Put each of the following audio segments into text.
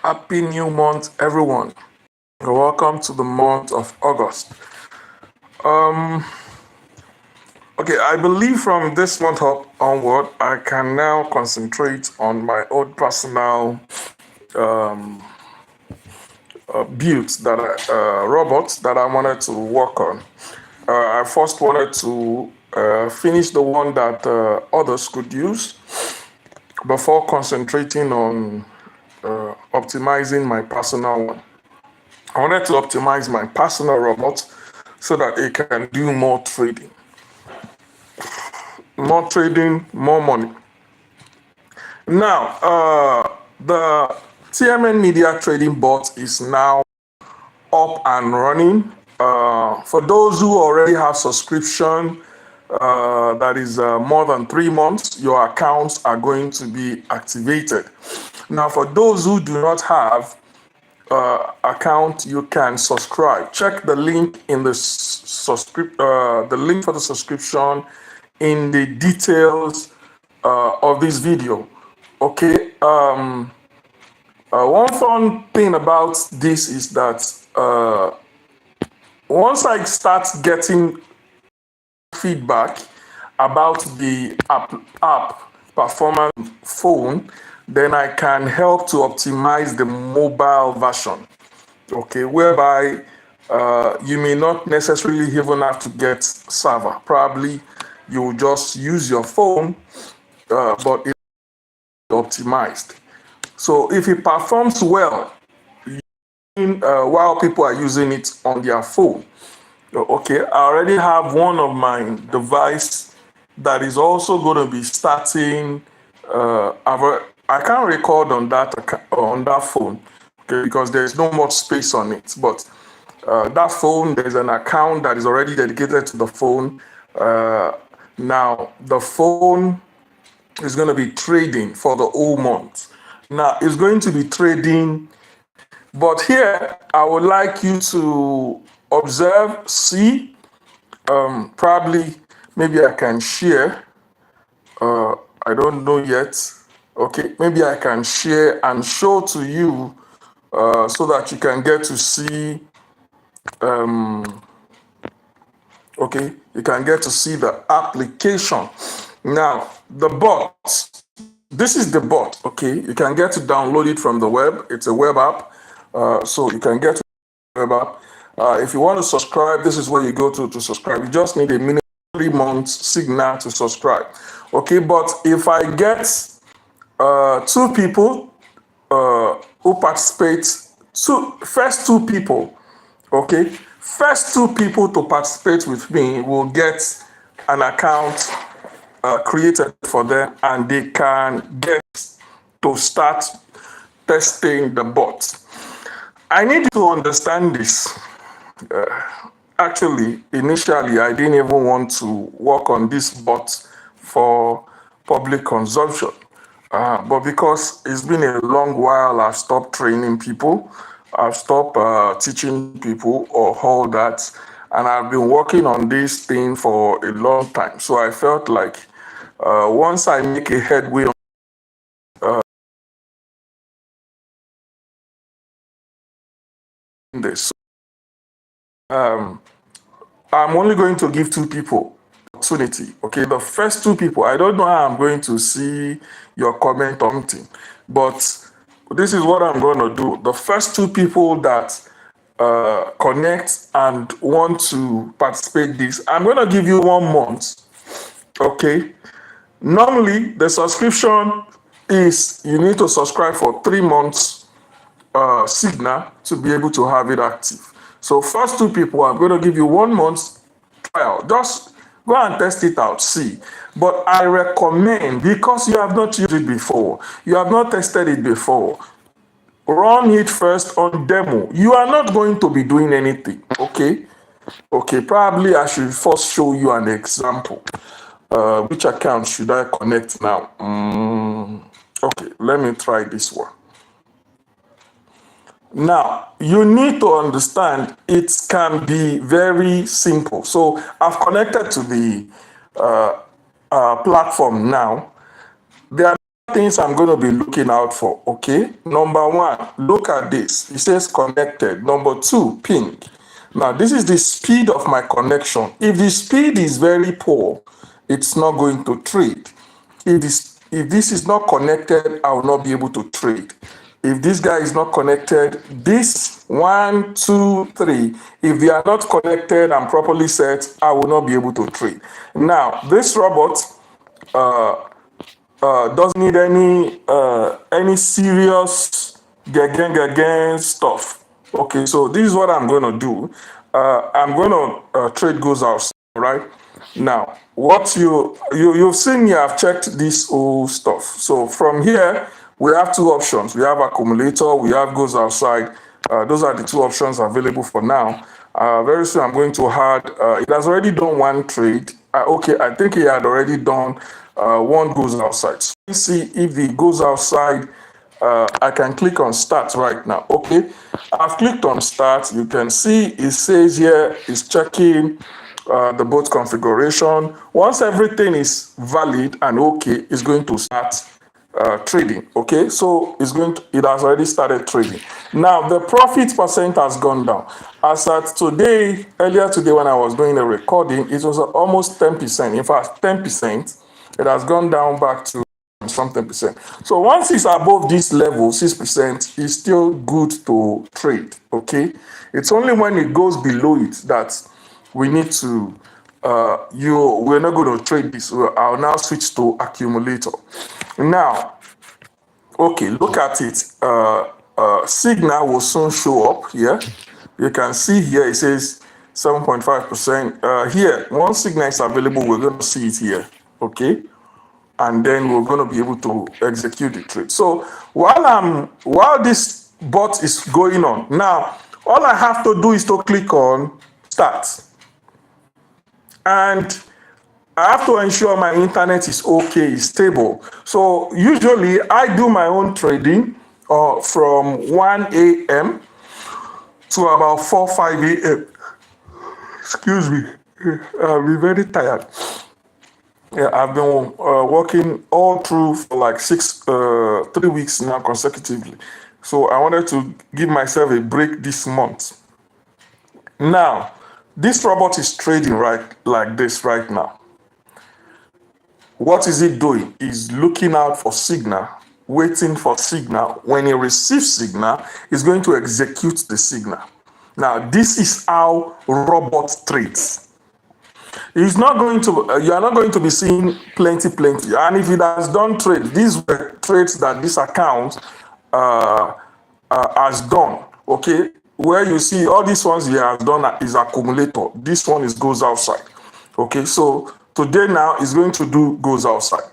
Happy new month, everyone. Welcome to the month of August. Um, okay, I believe from this month onward, I can now concentrate on my own personal builds robots that I wanted to work on. I first wanted to finish the one that others could use before concentrating on optimizing my personal one. I wanted to optimize my personal robot so that it can do more trading, more money. Now, the TMNmedia trading bot is now up and running. For those who already have subscription, that is more than 3 months, your accounts are going to be activated. Now, for those who do not have account, you can subscribe. Check the link in the link for the subscription in the details of this video. Okay. One fun thing about this is that once I start getting feedback about the app performance phone, then I can help to optimize the mobile version. Okay, whereby you may not necessarily even have to get server. Probably you will just use your phone, but it's optimized. So if it performs well while people are using it on their phone, okay, I already have one of my device that is also going to be starting. I can't record on that phone, okay, because there's no much space on it. But that phone, there's an account that is already dedicated to the phone. Now the phone is going to be trading for the whole month. Now it's going to be trading, but here I would like you to observe, see, probably maybe I can share. I don't know yet. Okay, maybe I can share and show to you so that you can get to see. Okay, you can get to see the application. Now, the bot. This is the bot. Okay, you can get to download it from the web. It's a web app, so you can get to the web app. If you want to subscribe, this is where you go to subscribe. You just need a minimum 3 months signal to subscribe. Okay, but if I get two people who participate, first two people, okay, first two people to participate with me will get an account created for them, and they can get to start testing the bot. I need to understand this. Actually, initially, I didn't even want to work on this bot for public consumption. But because it's been a long while, I've stopped training people, I've stopped teaching people or all that, and I've been working on this thing for a long time. So I felt like once I make a headway on this, I'm only going to give two people opportunity. Okay, the first two people, I don't know how I'm going to see your comment on something, but this is what I'm going to do. The first two people that connect and want to participate this, I'm going to give you 1 month. Okay, normally the subscription is you need to subscribe for 3 months signal to be able to have it active. So first two people, I'm going to give you 1 month trial. Just go and test it out, see. But I recommend, because you have not used it before, you have not tested it before, run it first on demo. You are not going to be doing anything, okay? Okay, probably I should first show you an example. Which account should I connect now? Okay, let me try this one. Now, you need to understand it can be very simple. So I've connected to the platform now. There are things I'm going to be looking out for, okay? Number one, look at this. It says connected. Number two, ping. Now, this is the speed of my connection. If the speed is very poor, it's not going to trade. If this is not connected, I will not be able to trade. If this guy is not connected, this 1, 2, 3, if they are not connected and properly set, I will not be able to trade. Now, this robot doesn't need any serious stuff. Okay, so this is what I'm going to do. I'm going to trade goes outside, right? Now, what you've seen me, I've checked this whole stuff. So from here, we have two options. We have accumulator, we have goes outside. Those are the two options available for now. Very soon I'm going to add, it has already done one trade. Okay, I think he had already done one goes outside. So let's see if he goes outside. I can click on start right now. Okay, I've clicked on start. You can see it says here it's checking the boat configuration. Once everything is valid and okay, it's going to start trading. Okay, so it has already started trading. Now the profit percent has gone down. As at today, earlier today when I was doing the recording, it was almost 10%. In fact, 10%. It has gone down back to something percent. So once it's above this level, 6%, it's still good to trade. Okay, it's only when it goes below it that we need to we're not going to trade this. I'll now switch to accumulator. Now, okay, look at it. Signal will soon show up here. You can see here it says 7.5%. Here, once signal is available, we're going to see it here. Okay, and then we're going to be able to execute the trade. So while this bot is going on, now all I have to do is to click on start. And I have to ensure my internet is okay, is stable. So usually I do my own trading from 1 a.m. to about 4, 5 a.m. Excuse me, I'll be very tired. Yeah, I've been working all through for like 3 weeks now consecutively. So I wanted to give myself a break this month. Now, this robot is trading right like this right now. What is it doing? It's looking out for signal, waiting for signal. When it receives signal, it's going to execute the signal. Now, this is how robot trades. It's not going to, you are not going to be seeing plenty. And if it has done trade, these were trades that this account has done, okay? Where you see all these ones he has done is accumulator. This one is goes outside, okay? So today now is going to do goes outside,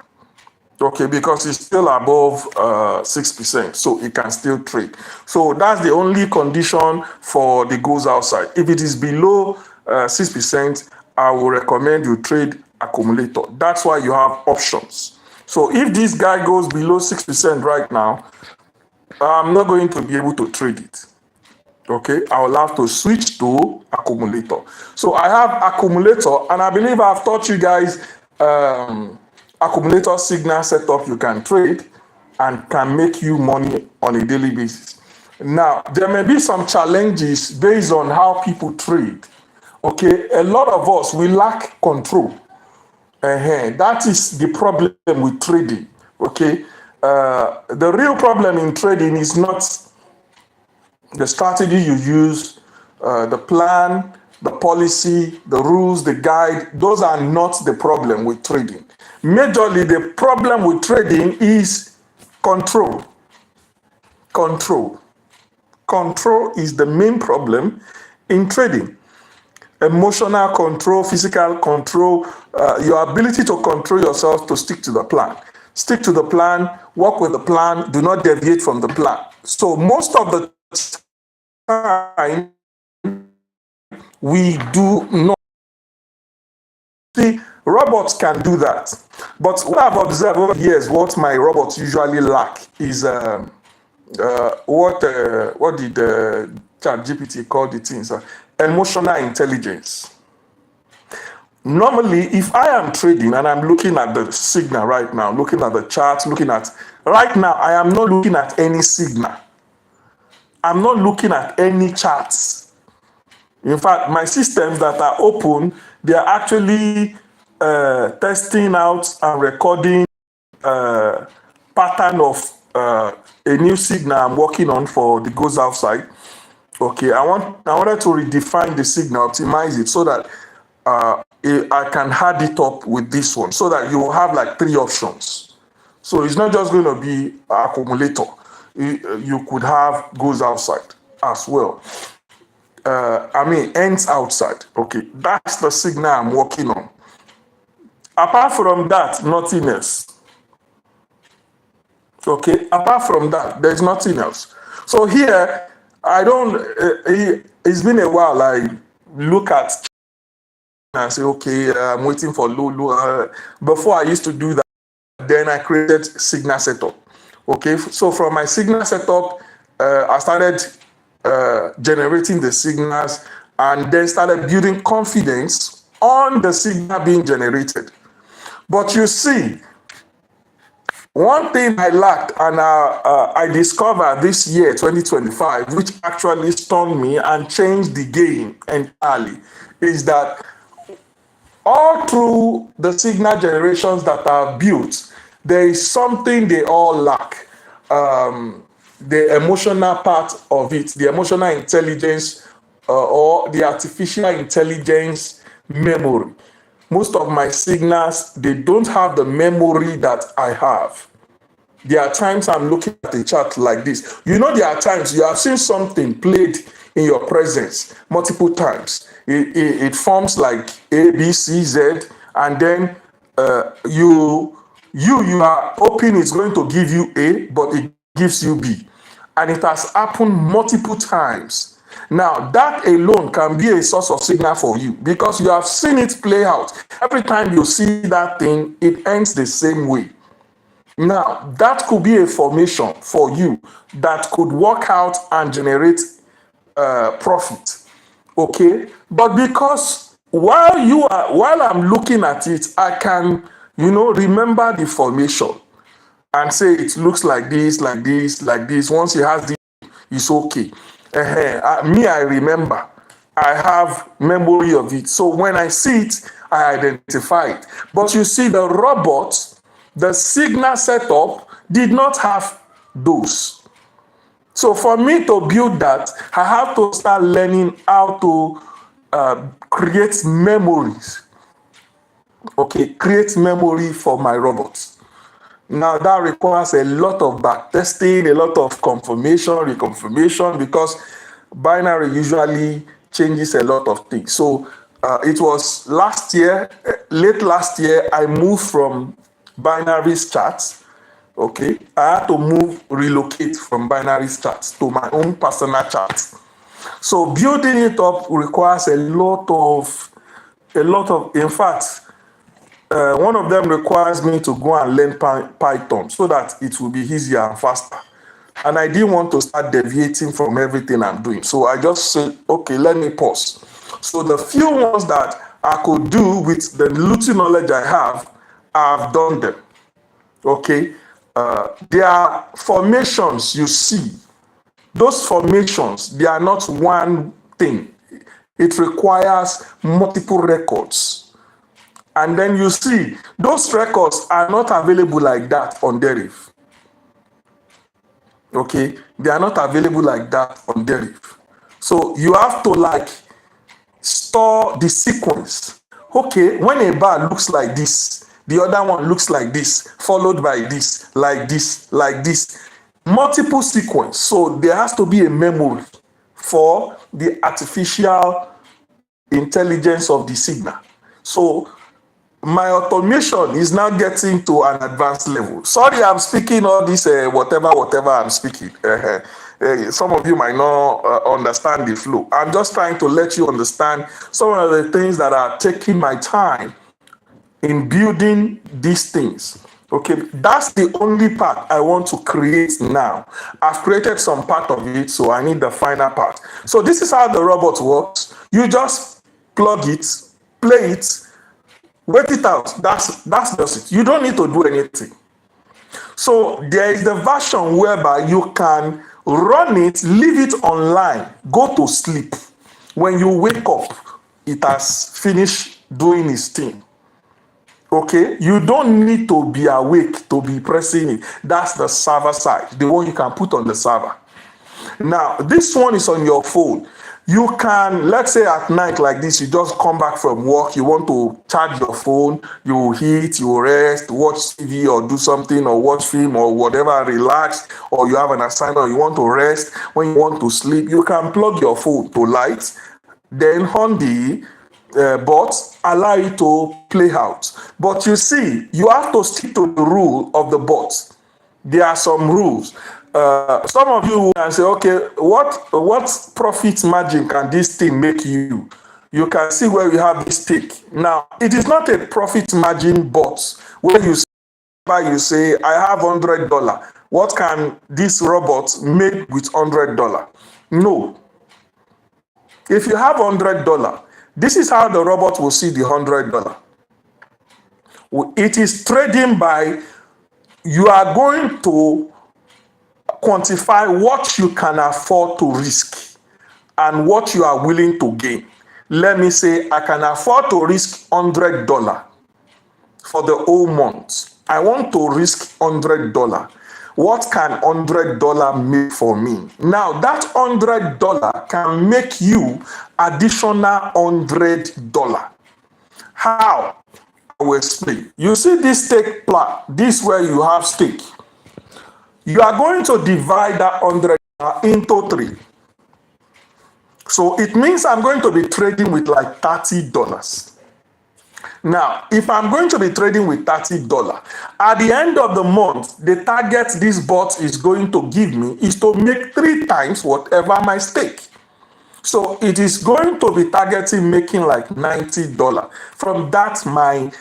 okay? Because it's still above 6%, so it can still trade. So that's the only condition for the goes outside. If it is below 6%, I will recommend you trade accumulator. That's why you have options. So if this guy goes below 6% right now, I'm not going to be able to trade it. Okay, I will have to switch to accumulator. So I have accumulator, and I believe I've taught you guys accumulator signal setup you can trade and can make you money on a daily basis. Now, there may be some challenges based on how people trade. Okay, a lot of us, we lack control. That is the problem with trading. Okay, the real problem in trading is not the strategy you use, the plan, the policy, the rules, the guide. Those are not the problem with trading. Majorly, the problem with trading is control. Control is the main problem in trading. Emotional control, physical control, your ability to control yourself to stick to the plan. Stick to the plan, work with the plan, do not deviate from the plan. So most of the time, we do not. See, robots can do that. But what I've observed over the years, what my robots usually lack is what did ChatGPT call the things? Emotional intelligence. Normally, if I am trading and I'm looking at the signal right now, looking at the charts, right now, I am not looking at any signal. I'm not looking at any charts. In fact, my systems that are open, they are actually testing out and recording pattern of a new signal I'm working on for the goes outside. Okay, I wanted to redefine the signal, optimize it so that I can add it up with this one, so that you will have like 3 options. So it's not just going to be accumulator. You could have goes outside as well. Ends outside. Okay, that's the signal I'm working on. Apart from that, nothing else. Okay, apart from that, there's nothing else. So here, I don't, it's been a while. I look at and say, okay, I'm waiting for Lulu. Before I used to do that, then I created signal setup. Okay, so from my signal setup, I started generating the signals and then started building confidence on the signal being generated. But you see, one thing I lacked and I discovered this year, 2025, which actually stunned me and changed the game entirely, is that all through the signal generations that are built, there is something they all lack. The emotional part of it, the emotional intelligence or the artificial intelligence memory. Most of my signals, they don't have the memory that I have. There are times I'm looking at a chart like this. You know, there are times you have seen something played in your presence multiple times. It forms like A, B, C, Z, and then you are hoping it's going to give you A, but it gives you B. And it has happened multiple times. Now, that alone can be a source of signal for you because you have seen it play out. Every time you see that thing, it ends the same way. Now, that could be a formation for you that could work out and generate profit. Okay, but because while I'm looking at it, I can, remember the formation and say it looks like this, like this, like this. Once it has this, it's okay. I remember. I have memory of it. So when I see it, I identify it. But you see, the robot, the signal setup did not have those. So for me to build that, I have to start learning how to create memories. Okay, create memory for my robots. Now that requires a lot of back testing, a lot of confirmation, reconfirmation, because binary usually changes a lot of things. So it was late last year, I moved from binary charts. Okay, I had to relocate from binary charts to my own personal charts. So building it up requires a lot of, in fact, one of them requires me to go and learn Python so that it will be easier and faster. And I didn't want to start deviating from everything I'm doing. So I just said, okay, let me pause. So the few ones that I could do with the little knowledge I have, I've done them. Okay. There are formations you see. Those formations, they are not one thing. It requires multiple records. And then you see, those records are not available like that on Deriv. Okay, they are not available like that on Deriv. So you have to store the sequence. Okay, when a bar looks like this, the other one looks like this, followed by this, like this, like this. Multiple sequence. So there has to be a memory for the artificial intelligence of the signal. So my automation is now getting to an advanced level. Sorry, I'm speaking all this whatever I'm speaking. Some of you might not understand the flow. I'm just trying to let you understand some of the things that are taking my time in building these things. Okay, that's the only part I want to create now. I've created some part of it, so I need the final part. So this is how the robot works. You just plug it, play it, Wait it out. That's just it. You don't need to do anything. So there is the version whereby you can run it, leave it online, go to sleep. When you wake up, it has finished doing its thing. Okay, you don't need to be awake to be pressing it. That's the server side, the one you can put on the server. Now, this one is on your phone. You can, let's say at night like this, you just come back from work, you want to charge your phone, you eat, you rest, watch TV or do something or watch film or whatever, relax, or you have an assignment or you want to rest. When you want to sleep, you can plug your phone to light, then on the but allow it to play out. But you see, you have to stick to the rule of the bot. There are some rules. Some of you can say, okay, what profit margin can this thing make you? You can see where you have this tick. Now, it is not a profit margin bot where you say, I have $100. What can this robot make with $100? No. If you have $100, this is how the robot will see the $100. It is trading by, you are going to quantify what you can afford to risk and what you are willing to gain. Let me say, I can afford to risk $100 for the whole month. I want to risk $100. What can $100 make for me? Now, that $100 can make you additional $100. How? I will explain. You see this stake plan, this where you have stake. You are going to divide that $100 into 3. So it means I'm going to be trading with like $30. Now, if I'm going to be trading with $30, at the end of the month, the target this bot is going to give me is to make 3 times whatever my stake. So it is going to be targeting making like $90. From that, my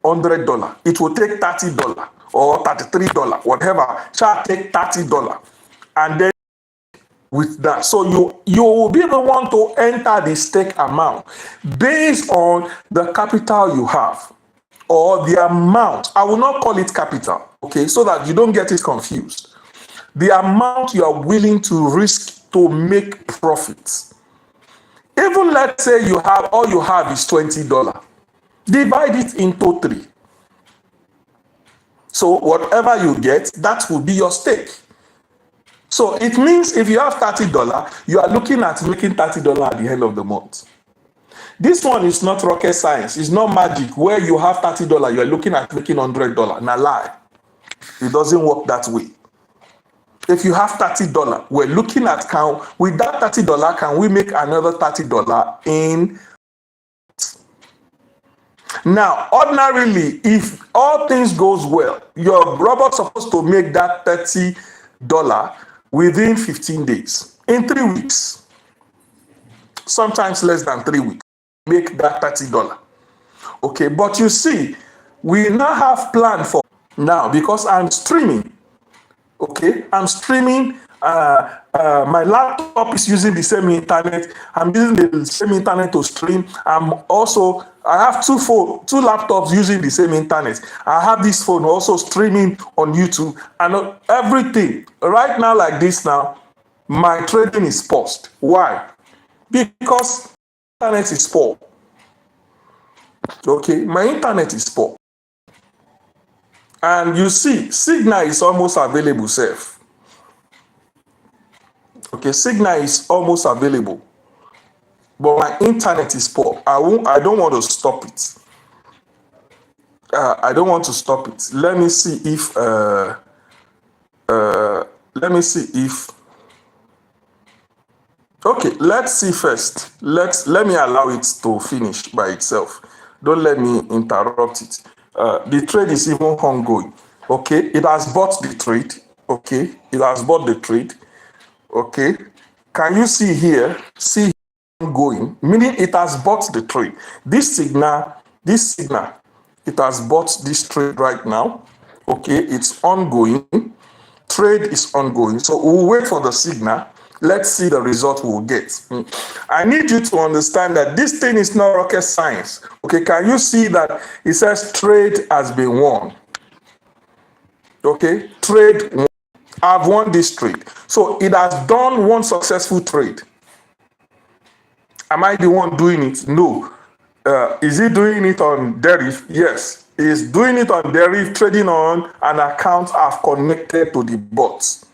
$100, it will take $30 or $33, whatever. Shall take $30, and then with that, so you will be the one to enter the stake amount based on the capital you have or the amount. I will not call it capital, okay, so that you don't get it confused. The amount you are willing to risk to make profits. Even let's say you have, all you have is $20. Divide it into 3. So whatever you get, that will be your stake. So it means if you have $30, you are looking at making $30 at the end of the month. This one is not rocket science. It's not magic where you have $30, you are looking at making $100. Now lie. It doesn't work that way. If you have $30, we're looking at with that $30, can we make another $30 in? Now, ordinarily, if all things goes well, your robot's supposed to make that $30 within 15 days, in 3 weeks, sometimes less than 3 weeks, make that $30. Okay, but you see, we now have plan for now because I'm streaming. Okay, I'm streaming. My laptop is using the same internet. I'm using the same internet to stream. I have two laptops using the same internet. I have this phone also streaming on YouTube and everything. Right now, like this now, my trading is paused. Why? Because internet is poor. Okay, my internet is poor. And you see, Signal is almost available, safe. Okay, Signal is almost available, but my internet is poor. I don't want to stop it. I don't want to stop it. Let me see if. Okay, let's see first. Let me allow it to finish by itself. Don't let me interrupt it. The trade is even ongoing. Okay, it has bought the trade. Okay, it has bought the trade. Okay, can you see here? See ongoing, meaning it has bought the trade. This signal, it has bought this trade right now. Okay, it's ongoing. Trade is ongoing. So we'll wait for the signal. Let's see the result we'll get. I need you to understand that this thing is not rocket science. Okay, can you see that it says trade has been won? Okay, trade won. I've won this trade. So it has done one successful trade. Am I the one doing it? No. Is he doing it on Deriv? Yes. He's doing it on Deriv, trading on an account I've connected to the bots.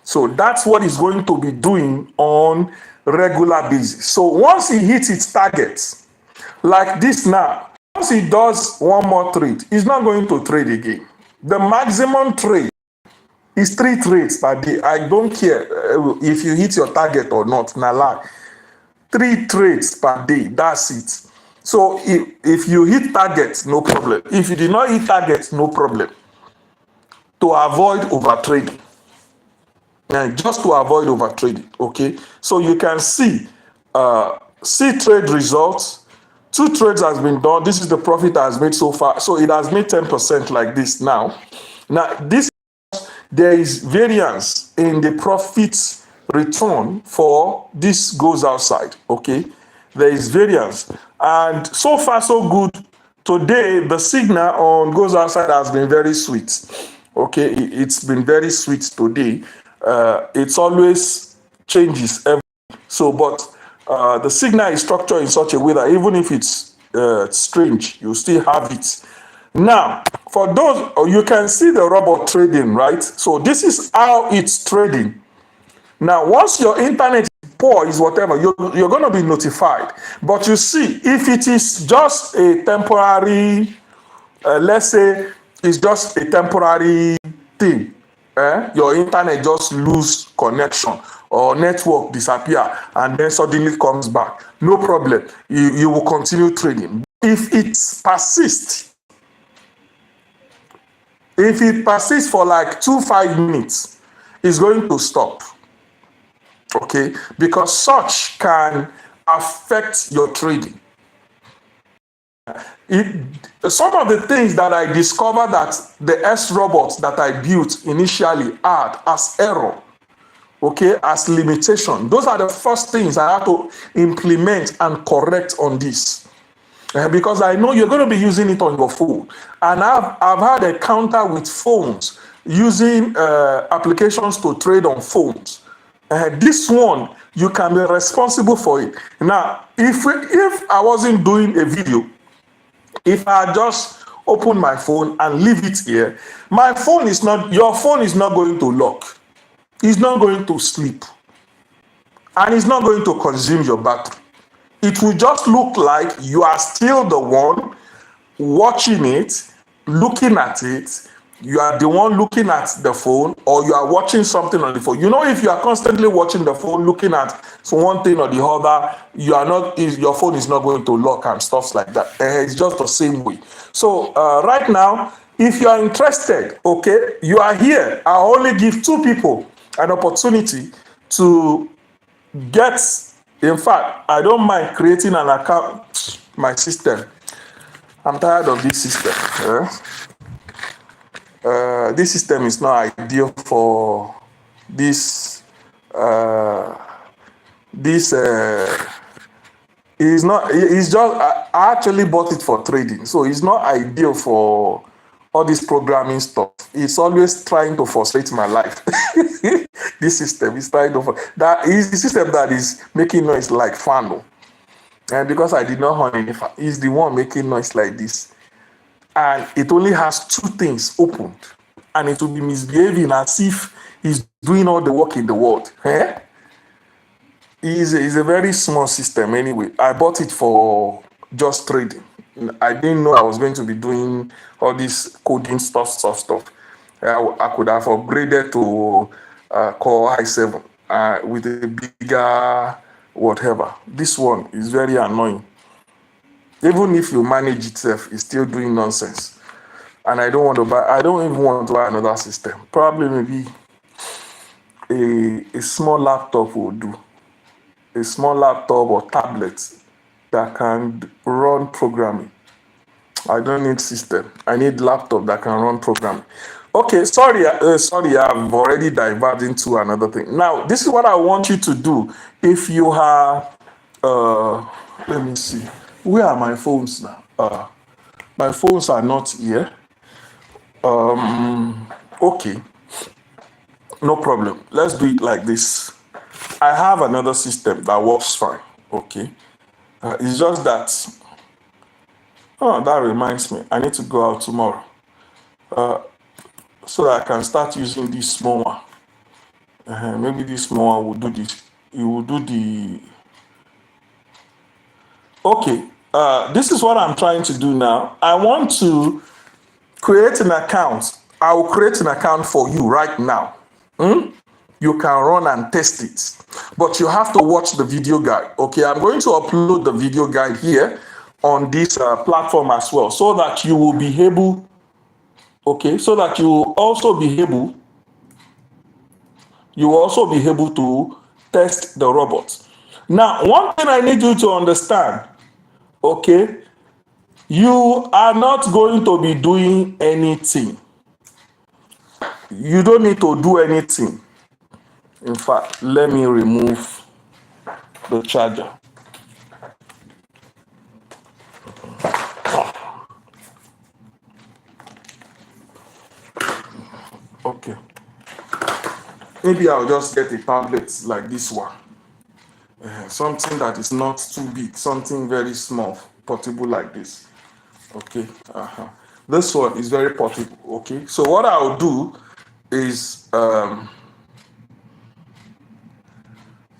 So that's what he's going to be doing on regular basis. So once he hits its targets, like this now, once he does one more trade, he's not going to trade again. The maximum trade is 3 trades per day. I don't care if you hit your target or not. Nah, lie. 3 trades per day. That's it. So if you hit targets, no problem. If you did not hit targets, no problem. To avoid overtrading. And just to avoid overtrading, okay? So you can see trade results. 2 trades has been done. This is the profit that has made so far. So it has made 10% like this now. Now, there is variance in the profits return for this goes outside, okay? There is variance. And so far, so good. Today, the signal on goes outside has been very sweet. Okay, it's been very sweet today. It's always changes every. So, but the signal is structured in such a way that even if it's strange, you still have it. Now, for those, you can see the robot trading, right? So this is how it's trading. Now, once your internet is poor, is whatever, you're going to be notified. But you see, if it is just a temporary, let's say it's just a temporary thing, your internet just lose connection or network disappear and then suddenly comes back, no problem. You will continue trading. If it persists, for like 2-5 minutes, it's going to stop. Okay, because such can affect your trading. Some of the things that I discovered that the S robots that I built initially had as error, okay, as limitation. Those are the first things I have to implement and correct on this. Because I know you're going to be using it on your phone. And I've had a counter with phones using applications to trade on phones. This one, you can be responsible for it. Now, if I wasn't doing a video, if I just open my phone and leave it here, your phone is not going to lock. It's not going to sleep. And it's not going to consume your battery. It will just look like you are still the one watching it, looking at it. You are the one looking at the phone, or you are watching something on the phone. You know, if you are constantly watching the phone, looking at one thing or the other, your phone is not going to lock and stuff like that. It's just the same way. So right now, if you are interested, okay, you are here. I only give 2 people an opportunity to get. In fact, I don't mind creating an account. My system. I'm tired of this system. This system is not ideal for this. It's not. It's just. I actually bought it for trading, so it's not ideal for all this programming stuff. It's always trying to frustrate my life. This system is trying to. That is the system that is making noise like fan. And because I did not own any fan, it's the one making noise like this. And it only has 2 things opened, and it will be misbehaving as if he's doing all the work in the world. It's a very small system anyway. I bought it for just trading. I didn't know I was going to be doing all this coding stuff. I could have upgraded to Core i7 with a bigger whatever. This one is very annoying. Even if you manage itself, it's still doing nonsense. And I don't even want to buy another system. Probably maybe a small laptop will do. A small laptop or tablet that can run programming. I don't need system. I need laptop that can run programming. Okay, sorry, I've already diverted into another thing. Now, this is what I want you to do. If you are, let me see, where are my phones now? My phones are not here. Okay, no problem. Let's do it like this. I have another system that works fine. Okay, it's just that. Oh, that reminds me. I need to go out tomorrow so that I can start using this small one. Maybe this small one will do this. It will do the. Okay. This is what I'm trying to do now. I want to create an account. I will create an account for you right now. You can run and test it, but you have to watch the video guide. Okay, I'm going to upload the video guide here on this platform as well, so that you will be able. Okay, so that you will also be able. You will also be able to test the robot. Now, one thing I need you to understand. Okay, you are not going to be doing anything. You don't need to do anything. In fact, let me remove the charger. Okay. Maybe I'll just get a tablet like this one. Something that is not too big, something very small, portable like this. Okay. This one is very portable. Okay. So what I'll do is,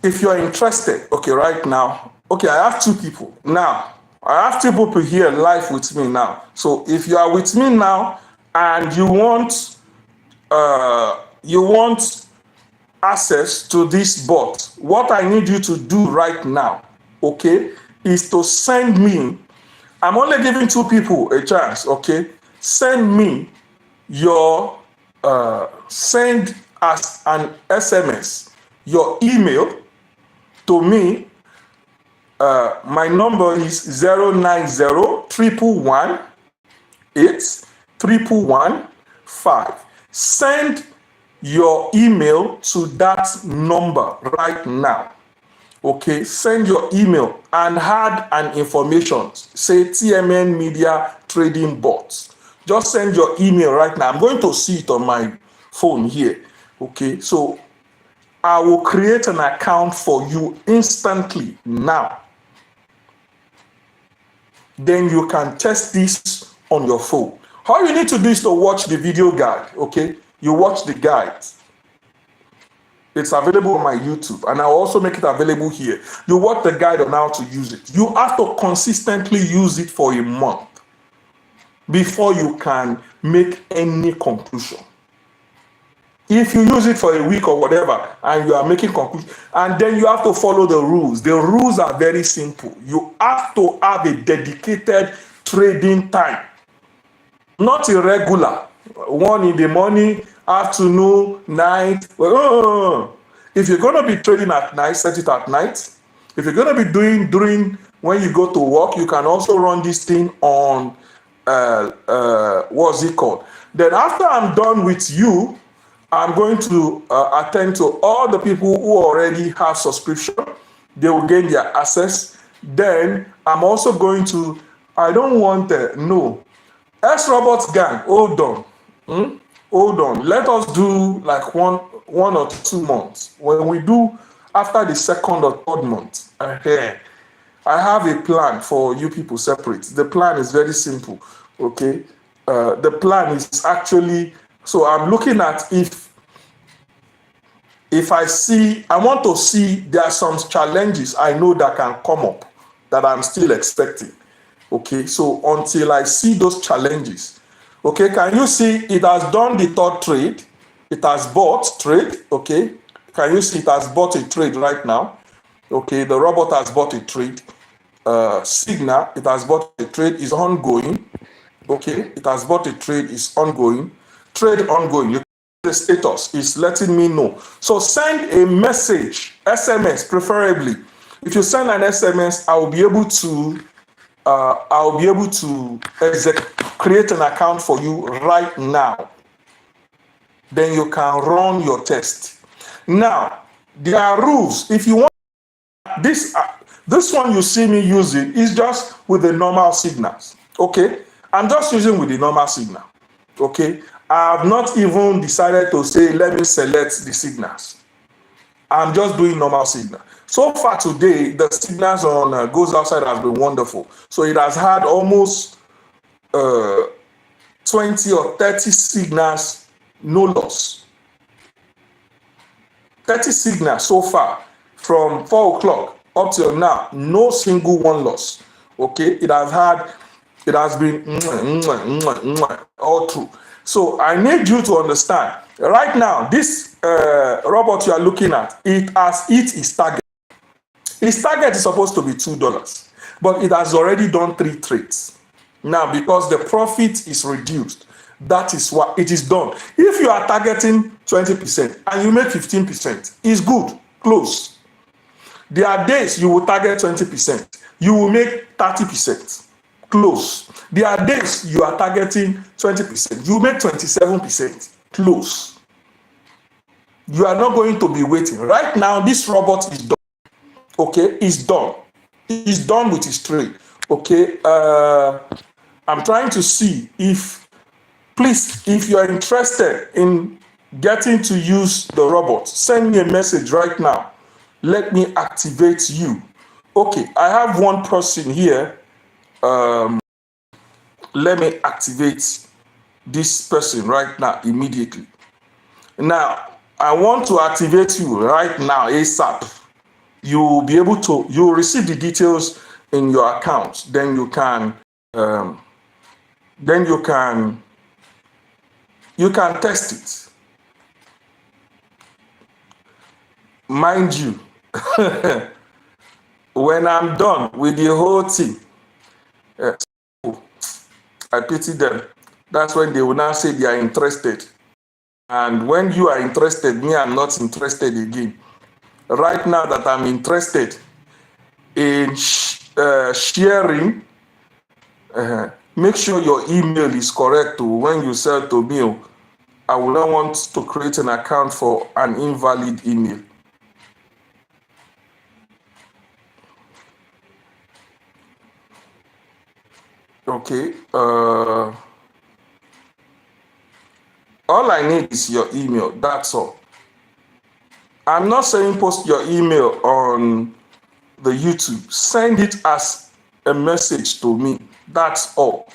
if you're interested, okay, right now, okay, I have two people. Now, I have two people here live with me now. So if you are with me now and you want access to this bot, what I need you to do right now, okay, is to send me. I'm only giving two people a chance, okay? Send me your send as an SMS your email to me. My number is 090-111-8-115. Send your email to that number right now. Okay, send your email and add an information, say TMNmedia trading bots. Just send your email right now. I'm going to see it on my phone here. Okay, so I will create an account for you instantly now. Then you can test this on your phone. All you need to do is to watch the video guide, okay? You watch the guide. It's available on my YouTube, and I'll also make it available here. You watch the guide on how to use it. You have to consistently use it for a month before you can make any conclusion. If you use it for a week or whatever, and you are making conclusion, and then you have to follow the rules. The rules are very simple. You have to have a dedicated trading time, not irregular. One in the morning, afternoon, night. If you're going to be trading at night, set it at night. If you're going to be doing during when you go to work, you can also run this thing on what's it called? Then after I'm done with you, I'm going to attend to all the people who already have subscription. They will gain their access. Then I'm also going to, I don't want no. S-Robots gang, hold on. Hold on. Let us do like one or 2 months. When we do after the second or third month, I have a plan for you people separate. The plan is very simple. Okay. The plan is actually, so I'm looking at if I want to see there are some challenges I know that can come up that I'm still expecting. Okay, so until I see those challenges, okay, can you see it has done the third trade? It has bought trade, okay? Can you see it has bought a trade right now? Okay, the robot has bought a trade. Signal, it has bought a trade, is ongoing. Okay, it has bought a trade, is ongoing. Trade ongoing. The status is letting me know. So send a message, SMS preferably. If you send an SMS, I'll be able to create an account for you right now. then you can run your test. Now, there are rules. If you want this one you see me using is just with the normal signals. Okay, I'm just using with the normal signal. Okay, I have not even decided to say let me select the signals. I'm just doing normal signal. So far today, the signals on Goes Outside has been wonderful. So it has had almost 20 or 30 signals, no loss. 30 signals so far from 4 o'clock up till now, no single one loss. Okay, it has been all through. So I need you to understand right now, this robot you are looking at, it has hit its target. Its target is supposed to be $2, but it has already done 3 trades. Now, because the profit is reduced, that is what it is done. If you are targeting 20% and you make 15%, it's good, close. There are days you will target 20%, you will make 30%, close. There are days you are targeting 20%, you make 27%, close. You are not going to be waiting. Right now, this robot is done. Okay, it's done. It's done with his trade. Okay, I'm trying to see if, please, if you are interested in getting to use the robot, send me a message right now. Let me activate you. Okay, I have one person here. Let me activate this person right now immediately. Now, I want to activate you right now ASAP. You will be able to, you will receive the details in your account. Then you can test it. Mind you, when I'm done with the whole thing, I pity them. That's when they will now say they are interested. And when you are interested, me, I'm not interested again. Right now that I'm interested in sharing, make sure your email is correct when you sell to me. I will not want to create an account for an invalid email. Okay. All I need is your email. That's all. I'm not saying post your email on the YouTube. Send it as a message to me. That's all.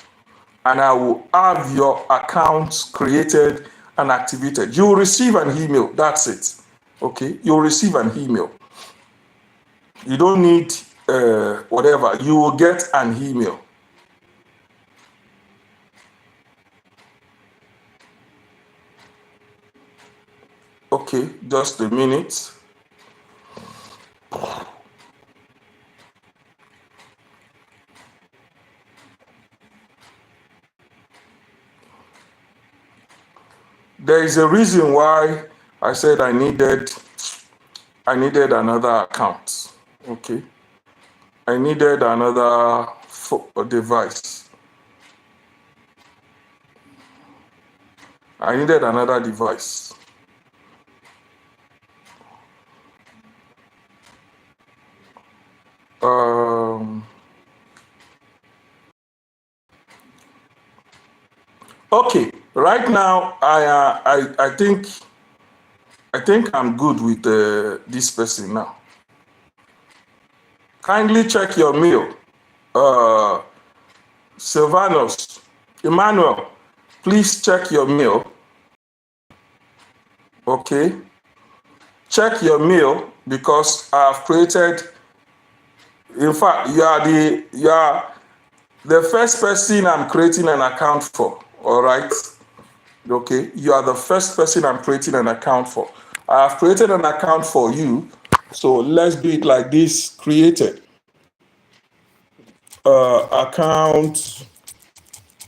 And I will have your account created and activated. You will receive an email. That's it. Okay. You will receive an email. You don't need whatever. You will get an email. Okay, just a minute. There is a reason why I said I needed another account. Okay, I needed another device. I needed another device. Okay, right now I think I'm good with this person now. Kindly check your mail. Silvanus, Emmanuel, please check your mail. Okay, check your mail because I've created. In fact, you are the first person I'm creating an account for. All right. Okay, you are the first person I'm creating an account for. I have created an account for you. So let's do it like this. Created. Account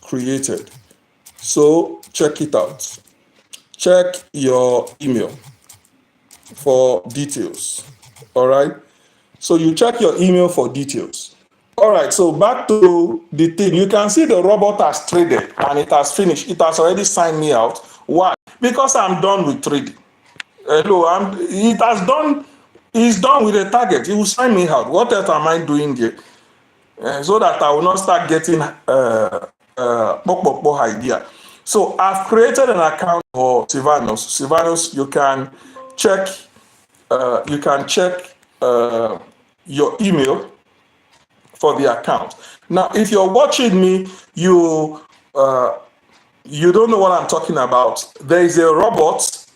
created. So check it out. Check your email for details. All right. So you check your email for details. All right. So back to the thing. You can see the robot has traded and it has finished. It has already signed me out. Why? Because I'm done with trading. Hello, it's done with a target. It will sign me out. What else am I doing here? So that I will not start getting idea. So I've created an account for Sylvanus. Sylvanus, you can check your email for the account. Now, if you're watching me, you don't know what I'm talking about. There is a bot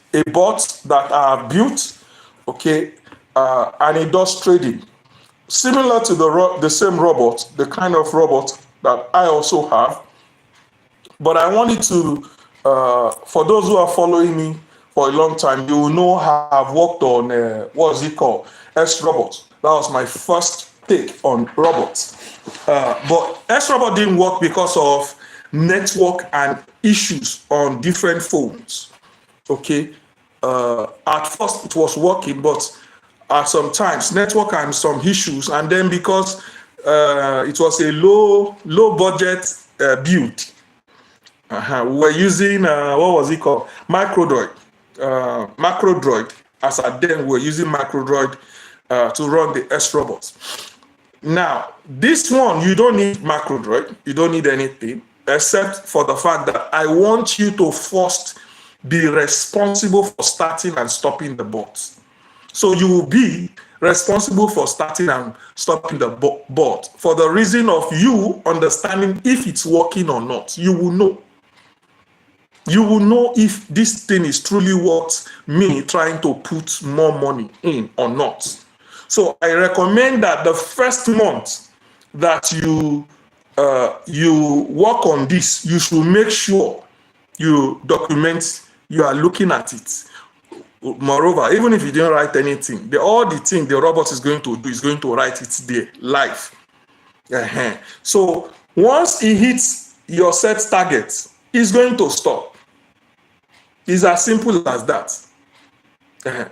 that I have built, okay, and it does trading. Similar to the same robot, the kind of robot that I also have. But I wanted to, for those who are following me for a long time, you will know how I've worked on, what's it called? S-Robot. That was my first take on robots. But S-Robot didn't work because of network and issues on different phones. Okay. At first it was working, but at some times network and some issues, and then because it was a low budget build, we were using what was it called, macrodroid. As at then we were using macrodroid to run the S-Robots. Now this one, you don't need macrodroid, you don't need anything except for the fact that I want you to first be responsible for starting and stopping the bots. So you will be responsible for starting and stopping the bot for the reason of you understanding if it's working or not. You will know. You will know if this thing is truly worth me trying to put more money in or not. So I recommend that the first month that you work on this, you should make sure you document, you are looking at it. Moreover, even if you didn't write anything, all the thing the robot is going to do is going to write it there live. So once it hits your set target, it's going to stop. It's as simple as that.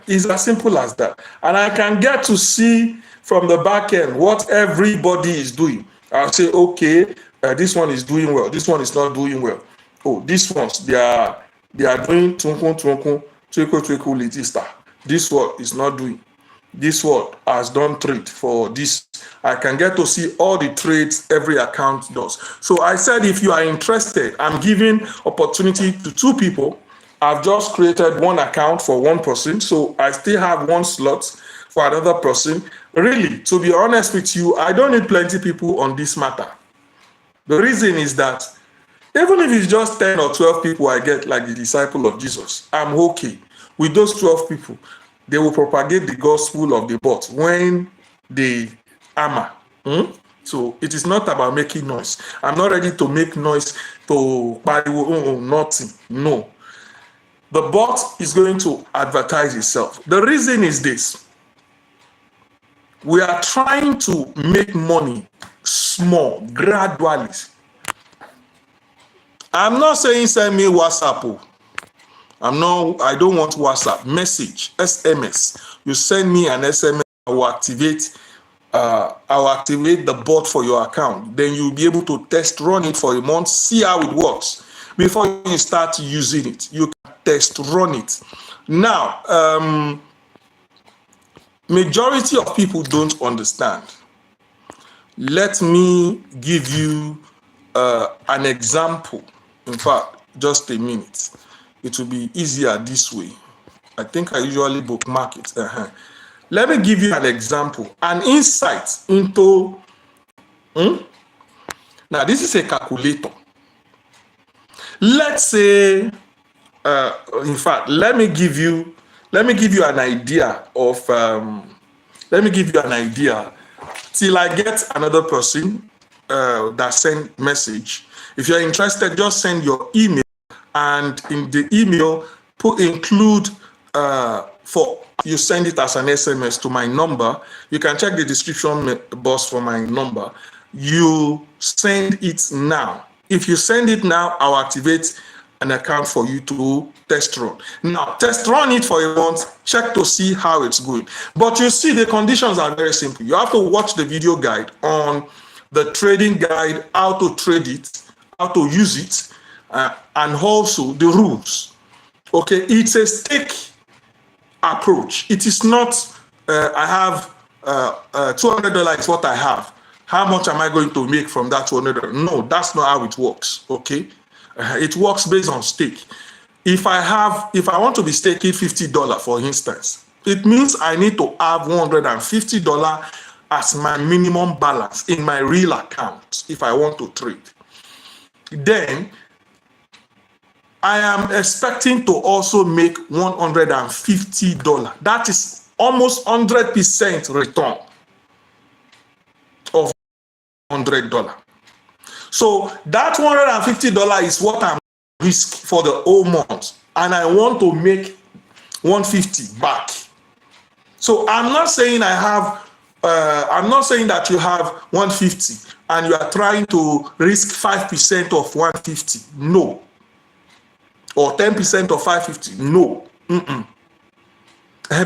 It's as simple as that. And I can get to see from the back end what everybody is doing. I'll say, okay, this one is doing well. This one is not doing well. Oh, these ones, they are doing twinkle, litista. This one is not doing. This one has done trade for this. I can get to see all the trades every account does. So I said, if you are interested, I'm giving opportunity to 2 people. I've just created one account for one person, so I still have one slot for another person. Really, to be honest with you, I don't need plenty people on this matter. The reason is that even if it's just 10 or 12 people I get, like the disciple of Jesus, I'm okay. With those 12 people, they will propagate the gospel of the bot when they hammer. So it is not about making noise. I'm not ready to make noise to buy nothing. No. The bot is going to advertise itself. The reason is this. We are trying to make money small, gradually. I'm not saying send me WhatsApp. I don't want WhatsApp. Message, SMS. You send me an SMS, I will activate the bot for your account. Then you'll be able to test run it for a month, see how it works. Before you start using it, you can test run it. Now, majority of people don't understand. Let me give you an example. In fact, just a minute. It will be easier this way. I think I usually bookmark it. Let me give you an example, an insight into. Now, this is a calculator. Let's say, in fact, let me give you an idea of. Let me give you an idea till I get another person that send message. If you're interested, just send your email, and in the email include you send it as an SMS to my number. You can check the description box for my number. You send it now. If you send it now, I'll activate an account for you to test run. Now, test run it for a month, check to see how it's going. But you see, the conditions are very simple. You have to watch the video guide on the trading guide, how to trade it, how to use it, and also the rules. Okay, it's a stake approach. It is not, I have $200 is what I have. How much am I going to make from that $200? No, that's not how it works. Okay, it works based on stake. If I want to be staking $50, for instance, it means I need to have $150 as my minimum balance in my real account if I want to trade. Then I am expecting to also make $150. That is almost 100% return of $100. So that $150 is what I'm risk for the whole month, and I want to make 150 back. So I'm not saying I'm not saying that you have 150 and you are trying to risk 5% of 150. No. Or 10% of 550. No.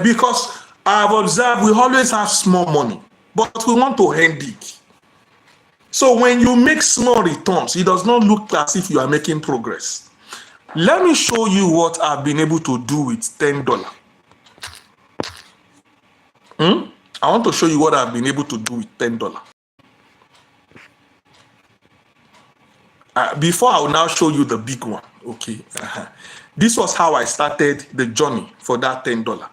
Because I've observed we always have small money, but we want to end it. So when you make small returns, it does not look as if you are making progress. Let me show you what I've been able to do with $10. I want to show you what I've been able to do with $10. Before I will now show you the big one. Okay. This was how I started the journey for that $10.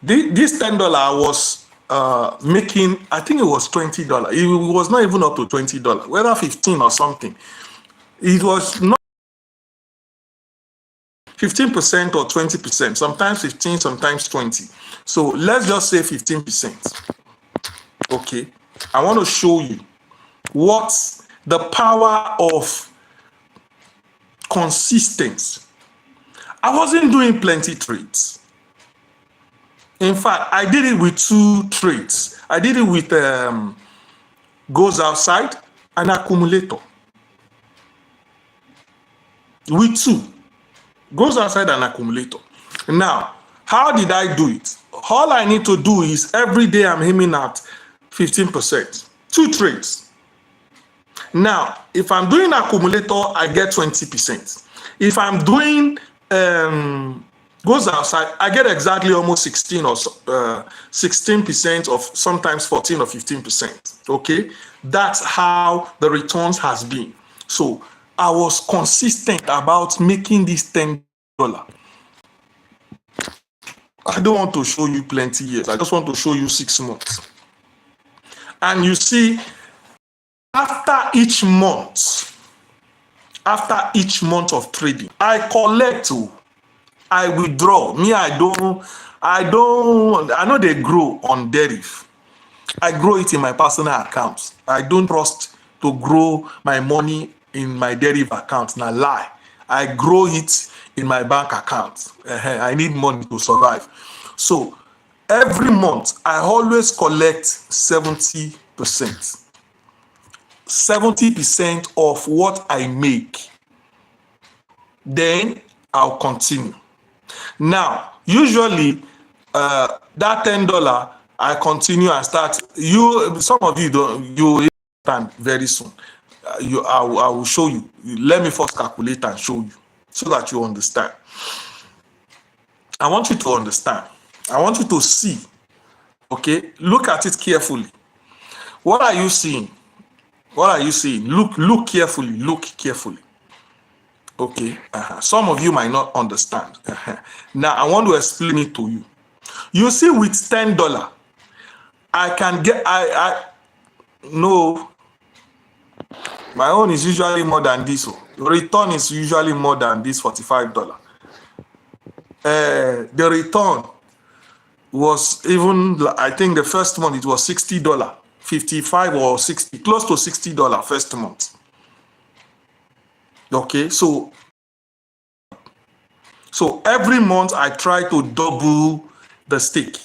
This $10 was making, I think it was $20. It was not even up to $20, whether 15 or something. It was not 15% or 20%, sometimes 15, sometimes 20. So let's just say 15%. Okay. I want to show you what the power of consistency. I wasn't doing plenty trades. In fact, I did it with 2 trades. I did it with goes outside and accumulator. With 2. Goes outside and accumulator. Now, how did I do it? All I need to do is every day I'm aiming at 15%. 2 trades. Now, if I'm doing accumulator, I get 20%. If I'm doing goes outside, I get exactly almost 16 or 16% of sometimes 14 or 15%. Okay, that's how the returns has been. So I was consistent about making this $10. I don't want to show you plenty years. I just want to show you 6 months. And you see, after each month of trading, I collect, I withdraw. Me, I know they grow on Deriv. I grow it in my personal accounts. I don't trust to grow my money in my Deriv account. Now lie. I grow it in my bank account. I need money to survive. So every month, I always collect 70%. 70% of what I make. Then I'll continue. Now, usually that $10, I continue and start. Some of you don't. You understand very soon. I will show you. Let me first calculate and show you so that you understand. I want you to understand. I want you to see. Okay, look at it carefully. What are you seeing? What are you seeing? Look carefully. Look carefully. Okay. Some of you might not understand. Now I want to explain it to you. You see, with $10, I can get. No. My own is usually more than this. The return is usually more than this $45. The return was even, I think the first month it was $60, 55 or 60, close to $60 first month. Okay, so every month I try to double the stake.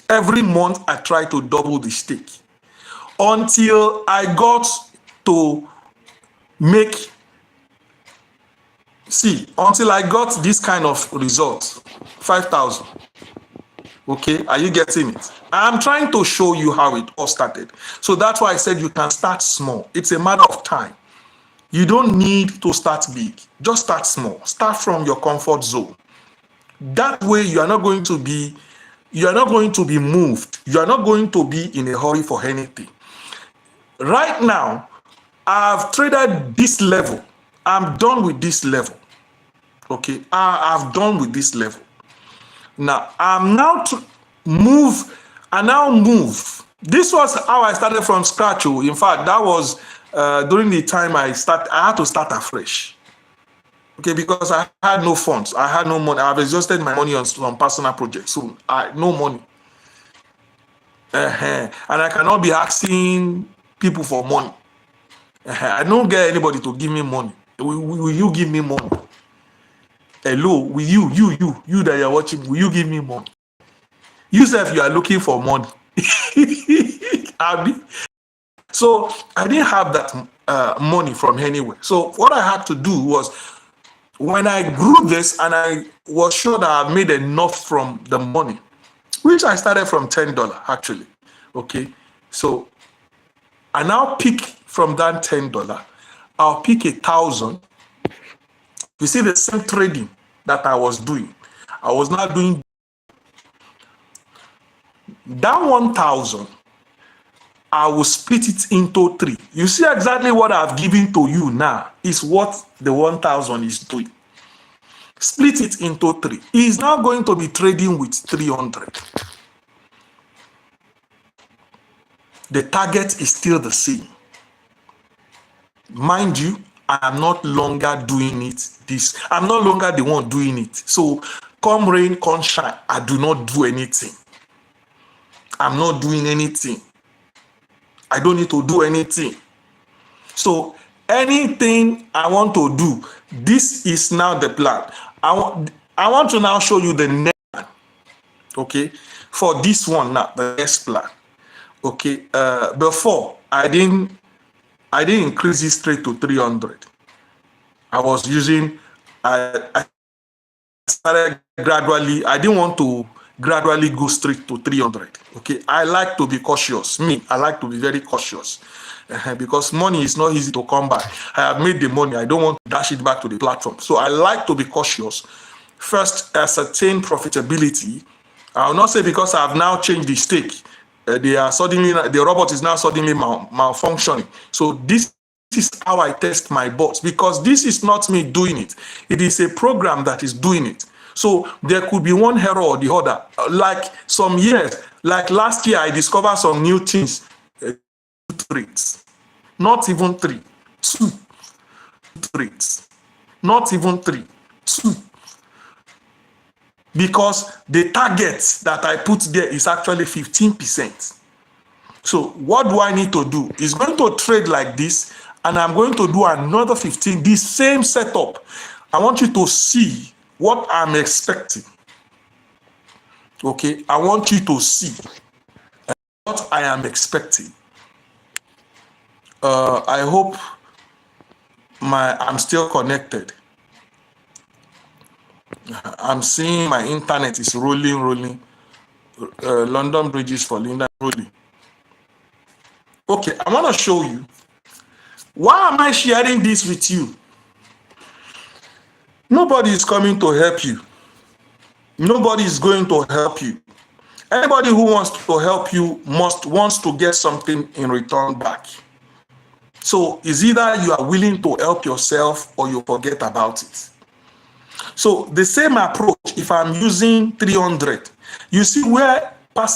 Every month I try to double the stake until I got to make, until I got this kind of result, 5,000. Okay, are you getting it? I'm trying to show you how it all started. So that's why I said you can start small. It's a matter of time. You don't need to start big. Just start small. Start from your comfort zone. That way you are not going to be moved. You are not going to be in a hurry for anything. Right now, I've traded this level. I'm done with this level. Okay, I've done with this level. Now I'm now to move. I now move. This was how I started from scratch. In fact, that was during the time I had to start afresh. Okay, because I had no funds. I had no money. I've exhausted my money on some personal projects. So I no money. And I cannot be asking people for money. I don't get anybody to give me money. Will you give me money? Hello, will you that you're watching, will you give me money? You say if you are looking for money. So I didn't have that money from anywhere. So what I had to do was, when I grew this and I was sure that I made enough from the money, which I started from $10 actually. Okay, so I now pick from that $10. I'll pick 1,000. You see the same trading that I was doing. I was not doing that 1,000. I will split it into 3. You see exactly what I've given to you now is what the 1,000 is doing. Split it into 3. He is now going to be trading with 300. The target is still the same. Mind you, I am not longer doing it. I'm no longer the one doing it. So come rain, come shine, I do not do anything. I'm not doing anything. I don't need to do anything. So anything I want to do, this is now the plan. I want to now show you the next plan. Okay, for this one now, the next plan. Okay, before I didn't increase it straight to 300. I was using, I started gradually. I didn't want to gradually go straight to 300. Okay, I like to be cautious. I like to be very cautious because money is not easy to come by. I have made the money. I don't want to dash it back to the platform. So I like to be cautious. First, ascertain profitability. I will not say because I have now changed the stake. The robot is now suddenly malfunctioning. So this is how I test my bots, because this is not me doing it. It is a program that is doing it. So there could be one error or the other. Like some years, like last year, I discovered some new things. 2 trades, not even 3, 2 trades, not even 3, 2. Because the target that I put there is actually 15%. So what do I need to do? It's going to trade like this, and I'm going to do another 15, this same setup. I want you to see what I'm expecting. Okay, I want you to see what I am expecting. I hope I'm still connected. I'm seeing my internet is rolling. London Bridges for Linda rolling. Okay, I want to show you. Why am I sharing this with you? Nobody is coming to help you. Nobody is going to help you. Anybody who wants to help you wants to get something in return back. So it's either you are willing to help yourself or you forget about it. So the same approach, if I'm using 300, you see where past